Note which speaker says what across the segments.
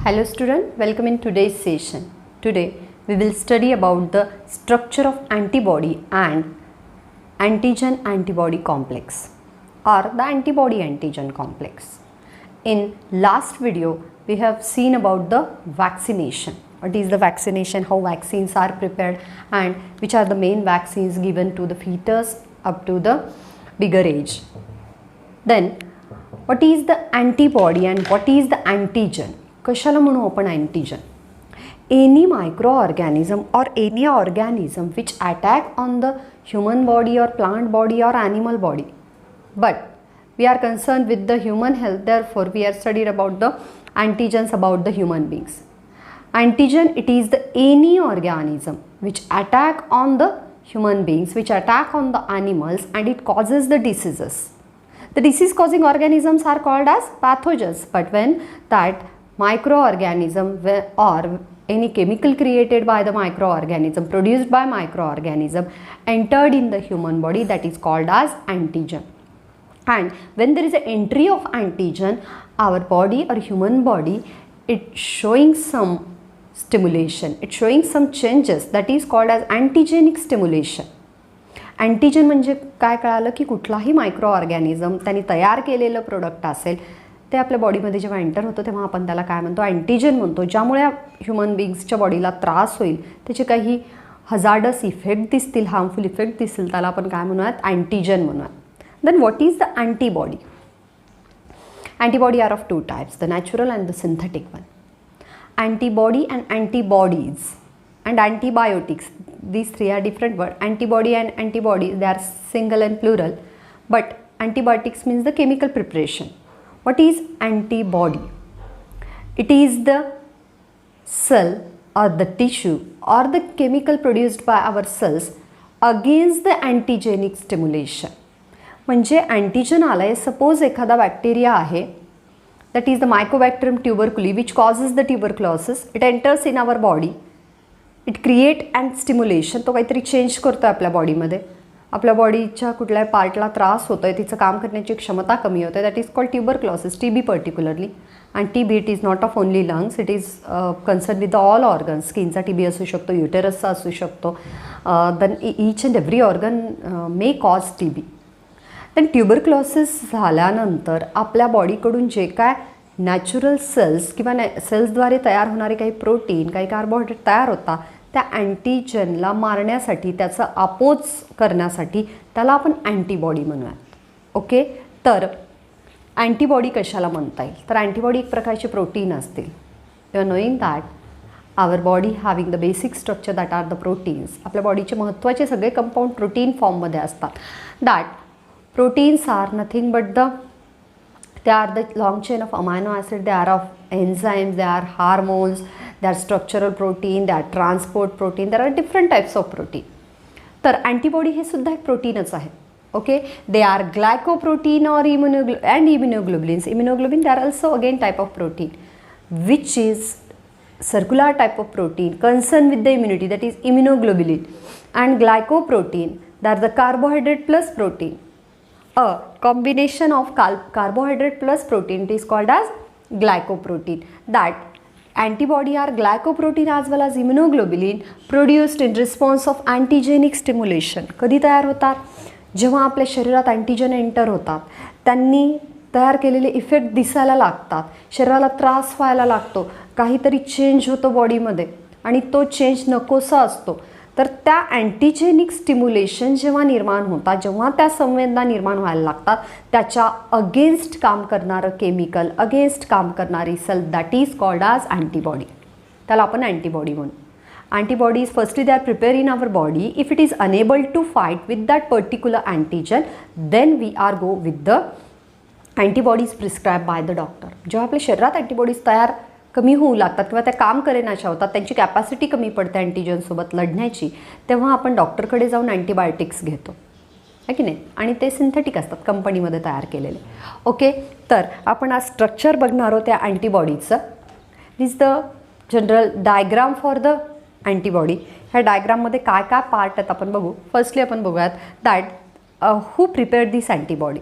Speaker 1: Hello student, welcome in today's session. Today we will study about the structure of antibody and antigen antibody complex or the antibody antigen complex. In last video we have seen about the vaccination. What is the vaccination, how vaccines are prepared and which are the main vaccines given to the fetus up to the bigger age. Then what is the antibody and what is the antigen? कशाला म्हणू आपण antigen? Any microorganism or any organism which attack on the human body or plant body or animal body. But we are concerned with the human health, therefore we are studied about the antigens about the human beings. Antigen, it is the any organism which attack on the human beings, which attack on the animals and it causes the diseases. The disease causing organisms are called as pathogens, but when that microorganism or any chemical created by the microorganism, produced by microorganism, entered in the human body, that is called as antigen. And when there is an entry of antigen, our body or human body, it showing some stimulation, it showing some changes, that is called as antigenic stimulation. Antigen म्हणजे काय कळालं की कुठलाही micro organism त्यांनी तयार केलेलं product असेल ते आपल्या बॉडीमध्ये जेव्हा एंटर होतं तेव्हा आपण त्याला काय म्हणतो, अँटीजन म्हणतो. ज्यामुळे ह्युमन बिंग्सच्या बॉडीला त्रास होईल, त्याचे काही हजार्डस इफेक्ट दिसतील, हार्मफुल इफेक्ट दिसतील, त्याला आपण काय म्हणूयात, अँटीजन म्हणूयात. Then what is the antibody? Antibody are of two types, the natural and the synthetic one. Antibody and antibodies and antibiotics, these three are different words. Antibody and antibody, they are single and plural, but antibiotics means the chemical preparation. What is antibody? It is the cell or the tissue or the chemical produced by our cells against the antigenic stimulation. म्हणजे antigen आलाय, suppose एखादा bacteria आहे, that is the Mycobacterium tuberculosis which causes the tuberculosis. It enters in our body. It create and stimulation, तो काहीतरी change करतो आहे आपल्या बॉडीमध्ये, आपल्या बॉडीच्या कुठल्याही पार्टला त्रास होतो आहे, तिचं काम करण्याची क्षमता कमी होते, that is called tuberculosis, T B particularly. And T B it is not of only lungs, it is concern with all organs. स्किनचा टी बी असू शकतो, युटेरसचा असू शकतो, then each and every organ may cause T B. Then tuberculosis झाल्यानंतर आपल्या बॉडीकडून जे काय नॅचरल सेल्स किंवा सेल्सद्वारे तयार होणारे काही प्रोटीन, काही कार्बोहायड्रेट तयार होतात, त्या अँटीजनला मारण्यासाठी, त्याचं अपोज करण्यासाठी त्याला आपण अँटीबॉडी म्हणूयात. ओके, तर अँटीबॉडी कशाला म्हणता येईल? तर अँटीबॉडी एक प्रकारचे प्रोटीन असतील. You are knowing that our body having the basic structure that are the proteins. आपल्या बॉडीचे महत्त्वाचे सगळे कंपाऊंड प्रोटीन फॉर्ममध्ये असतात. That proteins are nothing but they are the long chain of amino acid, they are of enzymes, they are hormones, they are structural protein, they are transport protein, there are different types of protein. तर antibody हे सुद्धा एक प्रोटीनच आहे. Okay, they are glycoprotein और immunoglobulins. Immunoglobulin, they are also again type of protein which is circular type of protein concerned with the immunity, that is immunoglobulin. And glycoprotein, they are the carbohydrate plus protein. A combination of carbohydrate plus protein, it is called as glycoprotein. That antibody are glycoprotein as well as immunoglobulin produced in response of antigenic stimulation. कधी तयार होतात? जेव्हा आपल्या शरीरात antigen enter होतात, त्यांनी तयार केलेले इफेक्ट दिसायला लागतात, शरीराला त्रास व्हायला लागतो, काहीतरी चेंज होतो बॉडीमध्ये आणि तो चेंज नकोसा असतो. तर त्या अँटीजेनिक स्टिम्युलेशन जेव्हा निर्माण होतात, जेव्हा त्या संवेदना निर्माण व्हायला लागतात, त्याच्या अगेन्स्ट काम करणारं केमिकल, अगेन्स्ट काम करणारी cell, that is called as antibody. त्याला आपण अँटीबॉडी म्हणू. Antibodies firstly they are prepare in our body. If it is unable to fight with that particular antigen, then we are go with the antibodies prescribe by the doctor. जेव्हा आपल्या शरीरात antibodies तयार कमी होऊ लागतात किंवा त्या काम करेनाशा होतात, त्यांची कॅपॅसिटी कमी पडते अँटीजनसोबत लढण्याची, तेव्हा आपण डॉक्टरकडे जाऊन अँटीबायोटिक्स घेतो, आहे की नाही? आणि ते सिंथेटिक असतात, कंपनीमध्ये तयार केलेले. ओके, तर आपण आज स्ट्रक्चर बघणार आहोत त्या अँटीबॉडीचं. This the general diagram for the antibody. ह्या डायग्राममध्ये काय काय पार्ट आहेत आपण बघू. फर्स्टली आपण बघूयात that who prepared this antibody.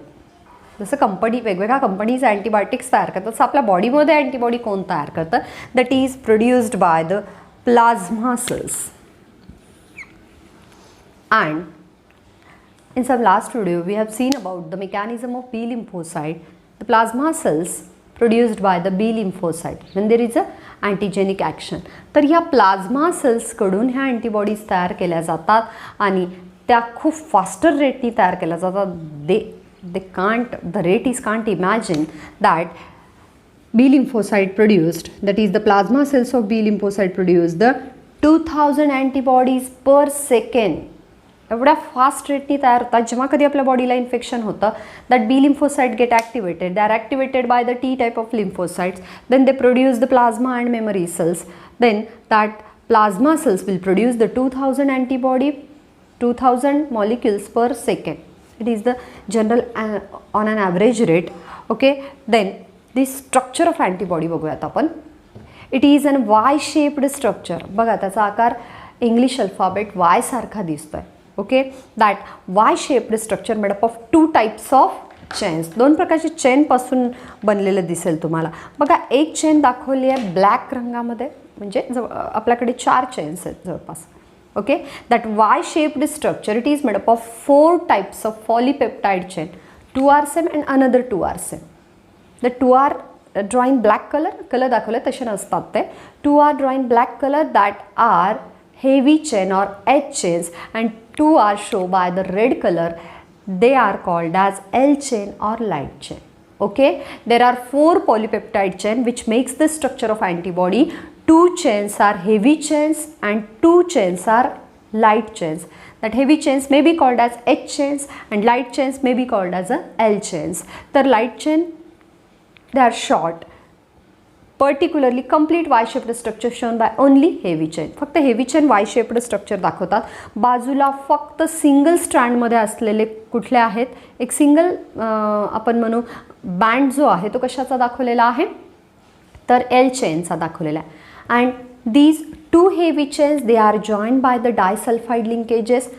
Speaker 1: जसं वेगवेगळ्या कंपनीज अँटीबायोटिक्स तयार करतात तसं आपल्या बॉडीमध्ये अँटीबॉडी कोण तयार करतं, that is produced by the plasma cells. And in some last video we have seen about the mechanism of B lymphocyte, the plasma cells produced by the B lymphocyte when there is a antigenic action. तर ह्या plasma सेल्सकडून ह्या antibodies तयार केल्या जातात आणि त्या खूप faster रेटनी तयार केल्या जातात. the rate is can't imagine that B lymphocyte produced, that is the plasma cells of B lymphocyte produce the 2000 antibodies per second. एवढ्या फास्ट रेटनी तयार होतात. जेव्हा कधी आपल्या बॉडीला इन्फेक्शन होतं, that B lymphocyte get activated. They are activated by the T type of lymphocytes. Then they produce the plasma and memory cells. Then that plasma cells will produce the 2000 antibody, 2000 molecules per second. It is the general on an average rate. Okay, then this structure of antibody बघूयात आपण. It is an Y shaped structure. बघा त्याचा आकार English alphabet Y सारखा दिसतोय. Okay, that Y shaped structure made up of 2 types of chains. 2 प्रकारचे चेनपासून बनलेलं दिसेल तुम्हाला. बघा एक चेन दाखवली आहे ब्लॅक रंगामध्ये, म्हणजे आपल्याकडे 4 चेन्स आहेत जवळपास. Okay, that Y shaped structure it is made up of 4 types of polypeptide chain. 2 are same and another 2 are same. The 2 are drawing black colour दाखवले तसे नसतात ते. 2 are drawing black colour that are heavy chain or H chains, and 2 are shown by the red color. They are called as L chain or light chain. Okay, there are 4 polypeptide chain which makes the structure of antibody. 2 chains are heavy chains and 2 chains are light chains. That heavy chains may be called as H chains and light chains may be called as a L chains. The light chain, they are short. Particularly complete Y shaped structure shown by only heavy chain. फक्त heavy chain Y shaped structure दाखवतात. बाजूला फक्त single स्ट्रँडमध्ये असलेले कुठले आहेत, एक single आपण म्हणू बँड जो आहे तो कशाचा दाखवलेला आहे, तर एल चेनचा दाखवलेला आहे. And these 2 heavy chains they are joined by the disulphide linkages.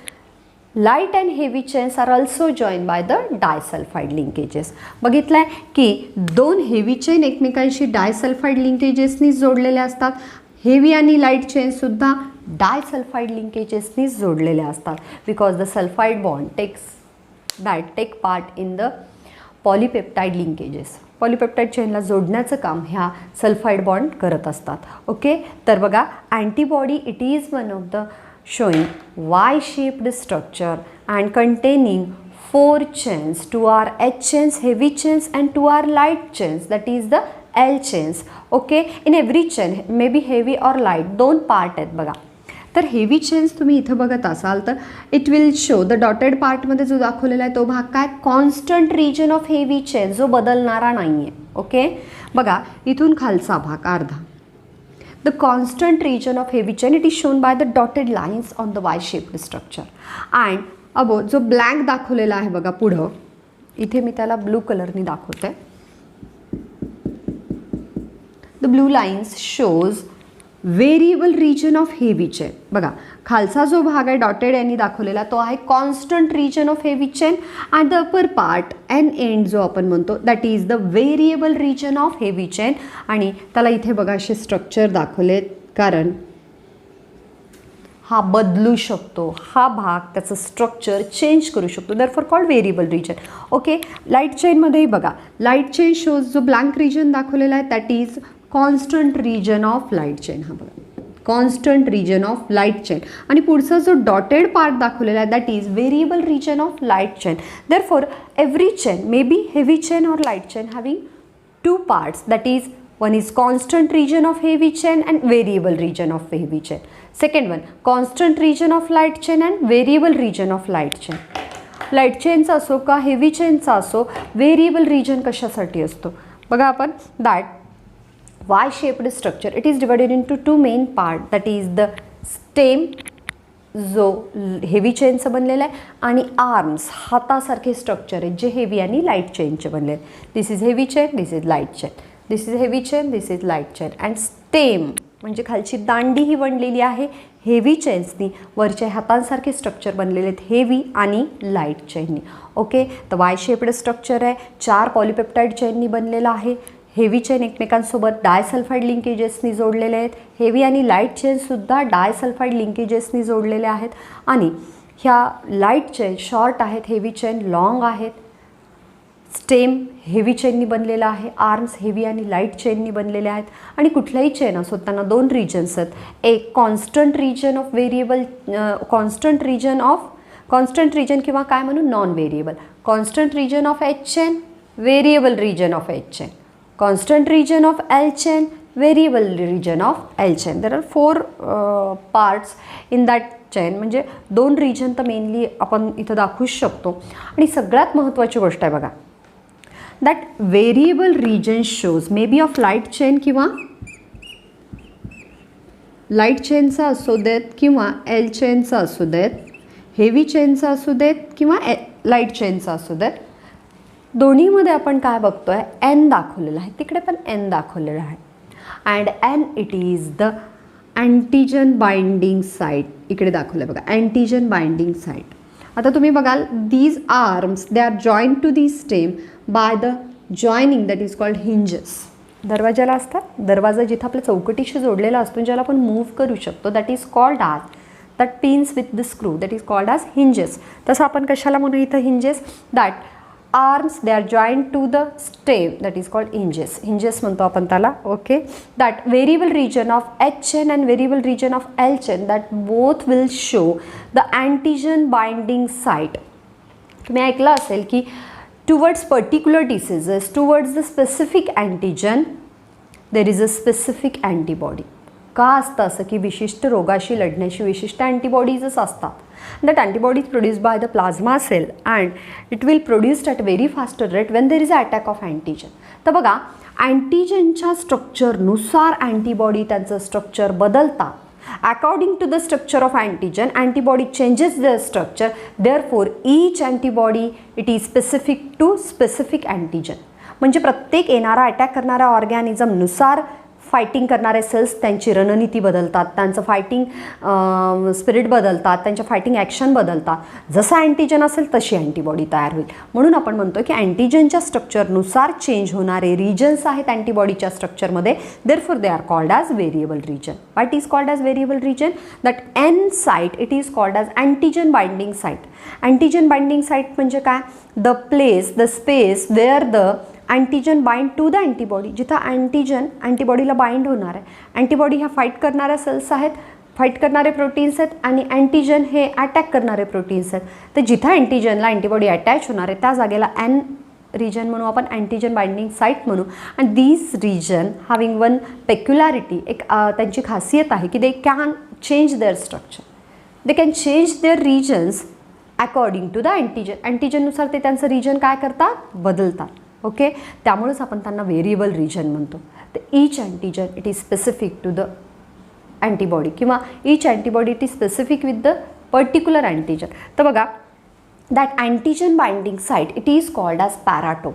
Speaker 1: Light and heavy chains are also join by the disulphide linkages. बघितलं आहे की 2 हेवी चेन एकमेकांशी डायसल्फाइड लिंकेजेसनी जोडलेल्या असतात. हेवी आणि लाईट चेनसुद्धा डायसल्फाइड लिंकेजेसनी जोडलेल्या असतात. Because the sulphide bond take part in the polypeptide linkages. Polypeptide चेनला जोडण्याचं काम ह्या सल्फाइड बॉन्ड करत असतात. ओके, तर बघा antibody it is one of the showing Y-shaped structure and containing 4 chains. 2 are H chains, heavy chains, and 2 are light chains, that is the L chains. Okay, in every chain may be heavy or light, 2 part आहेत बघा. तर heavy chains तुम्ही इथं बघत असाल तर it will show the dotted पार्टमध्ये जो दाखवलेला आहे तो भाग काय, constant region of heavy chain, जो बदलणारा नाही आहे. ओके, बघा इथून खालचा भाग अर्धा. The constant region of heavy chain it is shown by the dotted lines on the Y-shaped structure. And अबो जो ब्लँक दाखवलेला आहे बघा पुढं, इथे मी त्याला ब्लू कलरनी दाखवते. The blue lines shows variable region of heavy chain. बघा खालचा जो भाग आहे डॉटेड यांनी दाखवलेला तो आहे constant region of heavy chain. And the upper part N end जो आपण म्हणतो that is the variable region of heavy chain. आणि त्याला इथे बघा असे स्ट्रक्चर दाखवलेत कारण हा बदलू शकतो, हा भाग त्याचं स्ट्रक्चर चेंज करू शकतो, therefore called variable region. Okay, light चेनमध्येही बघा लाईट चेन शोज जो ब्लँक रिजन दाखवलेला आहे that is constant region of light chain. हा बघा constant region of light chain. आणि पुढचा जो डॉटेड पार्ट दाखवलेला आहे that is variable region of light chain. Therefore every chain may be heavy chain और light chain having 2 parts, that is one is constant region of heavy chain and variable region of heavy chain. Second one constant region of light chain and variable region of light chain. Light चेनचा असो का heavy चेनचा असो variable region कशासाठी असतो बघा आपण. That Y shaped structure it is divided into 2 main part, that is the stem जो heavy चेनचं बनलेलं आहे आणि आर्म्स हातासारखे स्ट्रक्चर आहेत जे हेवी आणि लाईट चेनचे बनले आहेत. This is heavy chain, this is light chain. This is heavy chain, this is light chain, and stem म्हणजे खालची दांडी ही बनलेली आहे हेवी चेन्सनी, वरच्या हातांसारखे स्ट्रक्चर बनलेले आहेत हेवी आणि लाईट चेननी. ओके, तर वाय शेप्ड स्ट्रक्चर आहे, 4 पॉलिपेप्टाईड चेननी बनलेलं आहे. हेवी चेन एकमेकांसोबत डायसल्फाईड लिंकेजेसनी जोडलेले आहेत, हेवी आणि लाईट चेनसुद्धा डायसल्फाईड लिंकेजेसनी जोडलेले आहेत. आणि ह्या लाईट चेन शॉर्ट आहेत, हेवी चेन लॉंग आहेत. स्टेम हेवी चेननी बनलेला आहे, आर्म्स हेवी आणि लाईट चेननी बनलेले आहेत. आणि कुठल्याही चेन असो त्यांना 2 रिजन्स आहेत, एक constant region of variable, constant region किंवा काय म्हणू non variable. Constant region of H chain, variable region of H chain. Constant region of L chain, variable region of L chain. There are 4 parts in that chain. म्हणजे 2 region तर mainly आपण इथं दाखवूच शकतो. आणि सगळ्यात महत्त्वाची गोष्ट आहे बघा, that variable region shows may be of light chain किंवा लाईट चेनचा असू देत किंवा एल चेनचा असू देत, हेवी चेनचा असू देत किंवा लाईट चेनचा असू देत, दोन्हीमध्ये आपण काय बघतोय एन दाखवलेलं आहे, तिकडे पण एन दाखवलेलं आहे. And N it is the antigen binding site. इकडे दाखवलं बघा अँटीजन बाइंडिंग साईट. आता तुम्ही बघाल these arms they are joint to the stem by the joining that is called hinges. दरवाजाला असतात, दरवाजा जिथं आपल्या चौकटीशी जोडलेला असतो ज्याला आपण मूव्ह करू शकतो, that is called as that pins with the screw, that is called as hinges. तसं आपण कशाला म्हणू इथं hinges, that arms they are joint to the stem that is called hinges. Hinges म्हणतो आपण त्याला. Okay, that variable region of H chain and variable region of L chain that both will show the antigen binding site. तुम्ही ऐकलं असेल की towards particular diseases, towards the specific antigen, there is a specific antibody. का असतं असं की विशिष्ट रोगाशी लढण्याची विशिष्ट अँटीबॉडीजच असतात. That antibodies produced by the plasma cell and it will produced at very faster rate when there is a attack of antigen. तर बघा अँटीजनच्या स्ट्रक्चरनुसार अँटीबॉडी त्यांचं स्ट्रक्चर बदलतात. According to the structure of antigen, antibody changes their structure. Therefore, each antibody it is specific to specific antigen. म्हणजे प्रत्येक येणारा attack करणाऱ्या ऑर्गॅनिझमनुसार फायटिंग करणारे सेल्स त्यांची रणनीती बदलतात, त्यांचं फायटिंग स्पिरिट बदलतात, त्यांच्या फायटिंग ॲक्शन बदलतात. जसा अँटीजन असेल तशी अँटीबॉडी तयार होईल. म्हणून आपण म्हणतो की अँटीजनच्या स्ट्रक्चरनुसार चेंज होणारे रिजन्स आहेत अँटीबॉडीच्या स्ट्रक्चरमध्ये. Therefore they are called as variable region. What is called as variable region? That N site it is called as antigen binding site. Antigen binding site म्हणजे काय? The place, the space where the antigen bind to the antibody. जिथं antigen अँटीबॉडीला bind होणार आहे. Antibody ह्या fight करणाऱ्या cells आहेत, fight करणारे प्रोटीन्स आहेत आणि अँटीजन हे अटॅक करणारे प्रोटीन्स आहेत. तर जिथं अँटीजनला अँटीबॉडी अटॅच होणार आहे त्या जागेला एन रिजन म्हणू आपण, अँटीजन बाइंडिंग साईट म्हणू. आणि these region having one peculiarity, एक त्यांची खासियत आहे की they can change their structure, they can change their regions according to the antigen. अँटीजननुसार ते त्यांचं रिजन काय करतात? बदलतात. ओके, त्यामुळेच आपण त्यांना व्हेरिएबल रिजन म्हणतो. तर each antigen it is specific to the antibody किंवा each antibody it is specific with the particular antigen. तर बघा that antigen binding site it is called as paratope.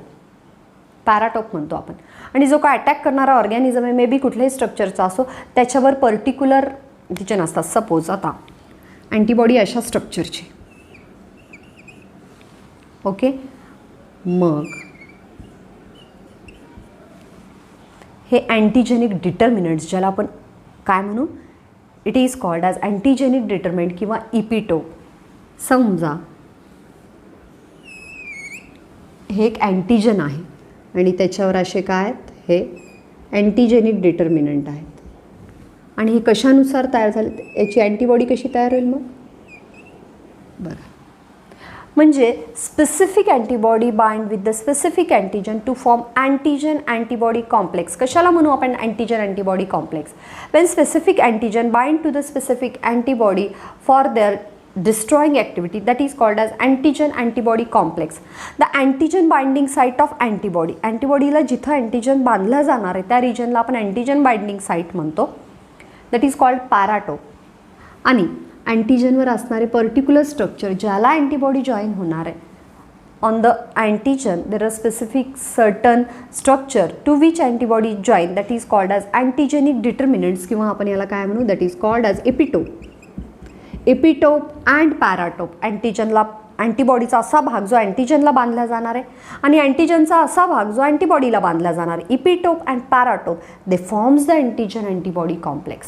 Speaker 1: Paratope म्हणतो आपण. आणि जो काय अटॅक करणारा ऑर्गॅनिझम आहे मे बी कुठल्याही स्ट्रक्चरचा असो त्याच्यावर पर्टिक्युलर अँटीजन असतात. सपोज आता अँटीबॉडी अशा स्ट्रक्चरची. ओके, मग हे अँटीजेनिक डिटर्मिनंट्स ज्याला आपण काय म्हणू, it is called as antigenic determinant किंवा इपिटोप. समजा हे एक अँटीजन आहे आणि त्याच्यावर असे काय आहेत, हे अँटीजेनिक डिटर्मिनंट आहेत. आणि हे कशानुसार तयार झाले, याची अँटीबॉडी कशी तयार होईल मग बघा. म्हणजे specific antibody bind with the specific antigen to form antigen antibody complex. कशाला म्हणू आपण antigen antibody complex? When specific antigen bind to the specific antibody for their destroying activity that is called as antigen antibody complex. The antigen binding site of antibody, antibody जिथं antigen बांधला जाणार आहे त्या रिजनला आपण अँटीजन बाइंडिंग साईट म्हणतो. That is called paratope. आणि अँटीजनवर असणारे पर्टिक्युलर स्ट्रक्चर ज्याला अँटीबॉडी जॉईन होणार आहे on the antigen, there are specific certain structure to which antibody join, that is called as antigenic determinants किंवा आपण याला काय म्हणू, that is called as epitope and paratope. अँटीजनला अँटीबॉडीचा असा भाग जो अँटीजनला बांधला जाणार आहे आणि अँटीजनचा असा भाग जो अँटीबॉडीला बांधला जाणार आहे. Epitope and paratope they forms the antigen antibody complex.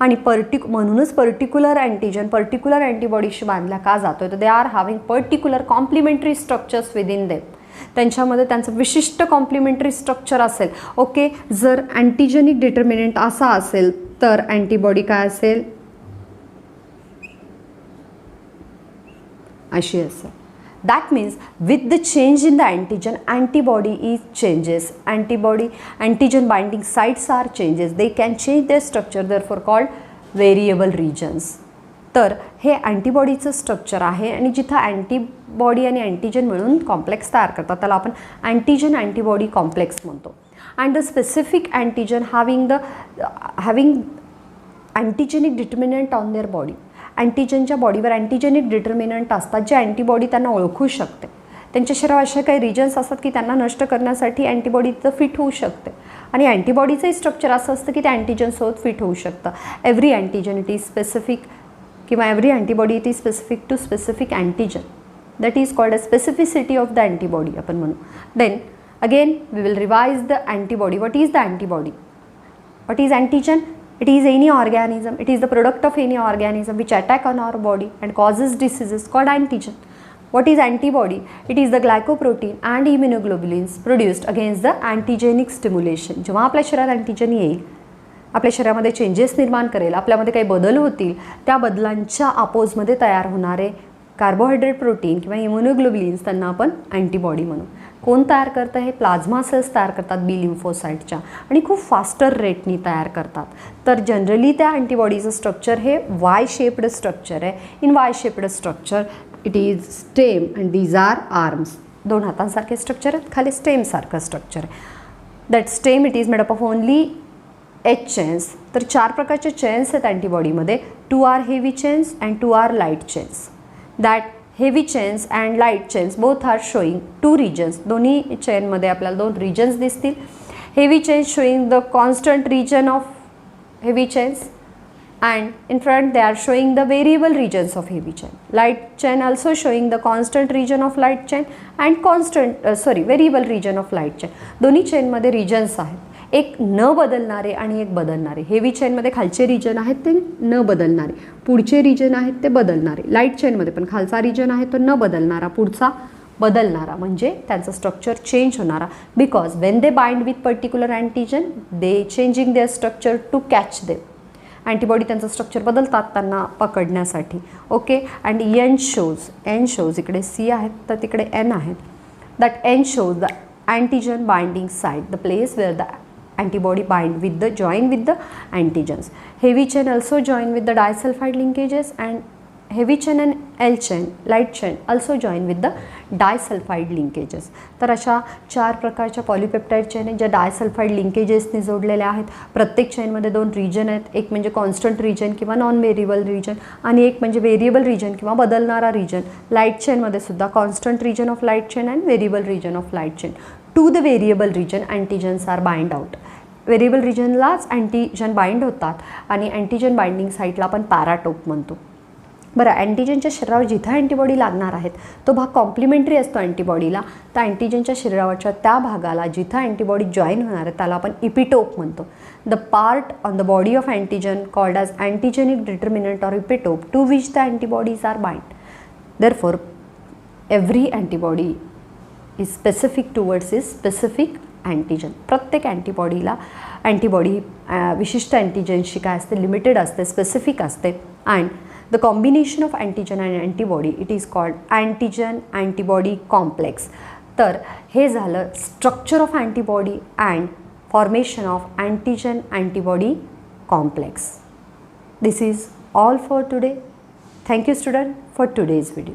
Speaker 1: आणि म्हणूनच पर्टिक्युलर अँटीजन पर्टिक्युलर अँटीबॉडीशी बांधला का जातोय, तर they are having particular complementary structures within them. त्यांच्यामध्ये त्यांचं विशिष्ट कॉम्प्लिमेंटरी स्ट्रक्चर असेल. ओके, जर अँटीजेनिक डिटर्मिनंट असा असेल तर अँटीबॉडी काय असेल, अशी असेल. That means with the change in the antigen, antibody is changes. Antigen binding sites are changes. They can change their structure, therefore called variable regions. तर हे अँटीबॉडीचं स्ट्रक्चर आहे आणि जिथं अँटीबॉडी आणि अँटीजन मिळून कॉम्प्लेक्स तयार करतात त्याला आपण अँटीजन अँटीबॉडी कॉम्प्लेक्स म्हणतो. And the specific antigen having antigenic determinant on their body. अँटीजनच्या बॉडीवर अँटीजेनिक डिटर्मिनंट असतात जे अँटीबॉडी त्यांना ओळखू शकते. त्यांच्या शरीरात अशा काही रिजन्स असतात की त्यांना नष्ट करण्यासाठी अँटीबॉडीचं फिट होऊ शकते आणि अँटीबॉडीचंही स्ट्रक्चर असं असतं की त्या अँटीजनसोबत फिट होऊ शकतं. Every antigen it is specific किंवा every antibody it is specific to specific antigen. That is called a specificity of the antibody आपण म्हणू. Then again we will revise the antibody. What is the antibody? What is antigen? It is any organism, it is the product of any organism which attack on our body and causes diseases called antigen. What is antibody? It is the glycoprotein and immunoglobulins produced against the antigenic stimulation. जेव्हा आपल्या शरीरात antigen येईल, आपल्या शरीरामध्ये changes निर्माण करेल, आपल्यामध्ये काही बदल होतील, त्या बदलांच्या अपोजमध्ये तयार होणारे कार्बोहायड्रेट प्रोटीन किंवा इम्युनोग्लोब्युलिन्स त्यांना आपण अँटीबॉडी म्हणू. कोण तयार करतं? हे प्लाझ्मा सेल्स तयार करतात बी लिम्फोसाइटच्या आणि खूप फास्टर रेटनी तयार करतात. तर जनरली त्या अँटीबॉडीचं स्ट्रक्चर हे वाय शेप्ड स्ट्रक्चर आहे. In Y shaped structure it is stem and these are arms. दोन हातांसारखे स्ट्रक्चर आहेत, खाली स्टेमसारखं स्ट्रक्चर आहे. That stem it is made up of only H chains. तर 4 प्रकारचे चेन्स आहेत अँटीबॉडीमध्ये. 2 are heavy chains and 2 are light chains. That heavy chains and light chains both are showing 2 regions. दोन्ही चेनमध्ये आपल्याला 2 रिजन्स दिसतील. Heavy chains showing the constant region of heavy chains and in front they are showing the variable regions of heavy chain. Light chain also showing the constant region of light chain and variable region of light chain. दोन्ही चेनमध्ये reasons आहेत, एक न बदलणारे आणि एक बदलणारे. Heavy चेनमध्ये खालचे region आहेत ते न बदलणारे, पुढचे रिजन आहेत ते बदलणारे. लाईट चेनमध्ये पण खालचा रिजन आहे तो न बदलणारा, पुढचा बदलणारा, म्हणजे त्यांचं स्ट्रक्चर चेंज होणारा. Because when they bind with particular antigen they changing their structure to catch them. Antibody त्यांचं स्ट्रक्चर बदलतात त्यांना पकडण्यासाठी. ओके, अँड एन शोज इकडे सी आहेत तर तिकडे एन आहेत. That N shows the antigen binding site, the place where the antibody join with the antigens. Heavy chain also join with the disulfide linkages and heavy chain and L chain, light chain also join with the disulfide linkages. तर अशा 4 प्रकारच्या polypeptide chain आहेत ज्या disulphide लिंकेजेसने जोडलेल्या आहेत. प्रत्येक चेनमध्ये 2 region आहेत, एक म्हणजे कॉन्स्टंट रिजन किंवा नॉन व्हेरिएबल रिजन आणि एक म्हणजे व्हेरिएबल रिजन किंवा बदलणारा रिजन. लाईट चेनमध्ये सुद्धा constant region of light chain and variable region of light chain. To the variable region antigens are bind out. Variable रिजनलाच अँटीजन बाइंड होतात आणि अँटीजन बाइंडिंग साईटला आपण पॅराटोप म्हणतो. बरं, अँटीजनच्या शरीरावर जिथं अँटीबॉडी लागणार आहेत तो भाग कॉम्प्लिमेंटरी असतो अँटीबॉडीला. तर अँटीजनच्या शरीरावरच्या त्या भागाला जिथं अँटीबॉडी जॉईन होणार आहे त्याला आपण इपिटोप म्हणतो. The part on the body of antigen called as antigenic determinant or epitope to which the antibodies are bind. Therefore every antibody is specific towards is specific antigen. प्रत्येक antibody विशिष्ट अँटीजनशी काय असते, लिमिटेड असते, specific असते. And the combination of antigen and antibody it is called antigen antibody complex. तर हे झालं structure of antibody and formation of antigen antibody complex. This is all for today. Thank you student for today's video.